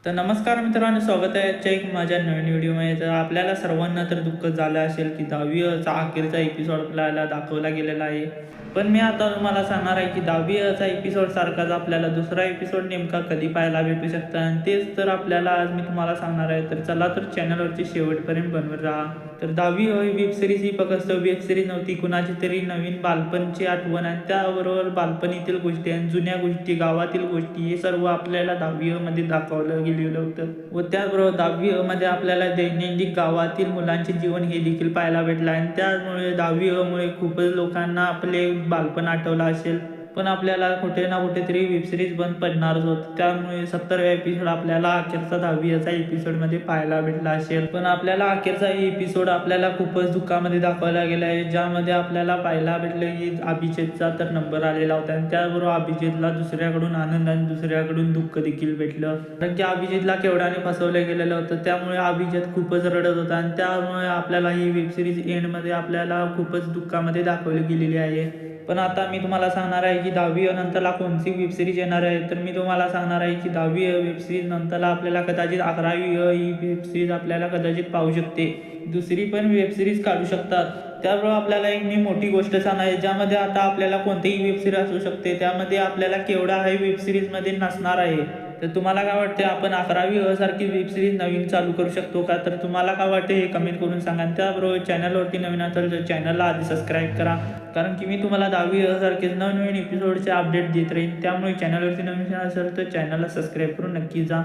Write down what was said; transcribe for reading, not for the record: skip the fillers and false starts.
तर नमस्कार मित्रांनो, स्वागत आहे आजच्या एक माझ्या नवीन व्हिडिओमध्ये. तर आपल्याला सर्वांना तर दुःख झालं असेल की 10वीचा अखेरचा एपिसोड आपल्याला दाखवला गेलेला आहे. पण मी आता तुम्हाला सांगणार आहे की 10वीचा एपिसोड सारखाच आपल्याला दुसरा एपिसोड नेमका कधी पाहायला भेटू शकतं, आणि तेच तर आपल्याला आज मी तुम्हाला सांगणार आहे. तर चला तर चॅनलवरती शेवटपर्यंत बनवत राहा. तर 10वी वेब सिरीज ही फक्त वेब सिरीज नव्हती, कुणाची तरी नवीन बालपणची आठवण आणि त्याबरोबर बालपणीतील गोष्टी आणि जुन्या गोष्टी, गावातील गोष्टी, हे सर्व आपल्याला 10वी मध्ये दाखवलं गेलेलं होतं. व त्याचबरोबर 10वी मध्ये आपल्याला दैनंदिन गावातील मुलांचे जीवन हे देखील पाहायला भेटलं, आणि त्यामुळे 10वी मुळे खूपच लोकांना आपले बालपण आठवलं असेल. पण आपल्याला कुठे ना कुठेतरी वेब सिरीज बंद पडणारच होतं, त्यामुळे 70व्या एपिसोड आपल्याला अखेरचा 10वीचा एपिसोडमध्ये पाहायला भेटला असेल. पण आपल्याला अखेरचा एपिसोड आपल्याला खूपच दुःखामध्ये दाखवला गेला आहे, ज्यामध्ये आपल्याला पाहायला भेटलं की अभिजितचा तर नंबर आलेला होता, आणि त्याचबरोबर अभिजितला दुसऱ्याकडून आनंद आणि दुसऱ्याकडून दुःख देखील भेटलं, कारण की अभिजितला केवढ्याने फसवलं गेलेलं होतं. त्यामुळे अभिजित खूपच रडत होता, आणि त्यामुळे आपल्याला ही वेब सिरीज एंडमध्ये आपल्याला खूपच दुःखामध्ये दाखवली गेलेली आहे. पण आता मी तुम्हाला सांगणार आहे की 10वी नंतरला कोणती वेब सिरीज येणार आहे. तर मी तुम्हाला सांगणार आहे की 10वी वेब सिरीज नंतरला आपल्याला कदाचित 11वी ही वेब सिरीज आपल्याला कदाचित पाहू शकते. दुसरी पण वेब सिरीज काढू शकतात. त्यामुळे आपल्याला एक मी मोठी गोष्ट सांगणार आहे, ज्यामध्ये आता आपल्याला कोणतीही वेब सिरीज असू शकते, त्यामध्ये आपल्याला केवढा आहे वेब सिरीजमध्ये नसणार आहे. तर तुम्हाला काय वाटते, आपण 11वी सारखी वेब सिरीज नवीन चालू करू शकतो का? तर तुम्हाला काय वाटते हे कमेंट करून सांगा. आणि त्याबरोबर चॅनलवरती नवीन असेल तर चॅनलला आधी सबस्क्राईब करा, कारण की मी तुम्हाला 10वी सारखेच नवनवीन एपिसोडचे अपडेट देत राहीन. त्यामुळे चॅनलवरती नवीन असेल तर चॅनलला सबस्क्राईब करून नक्की जा.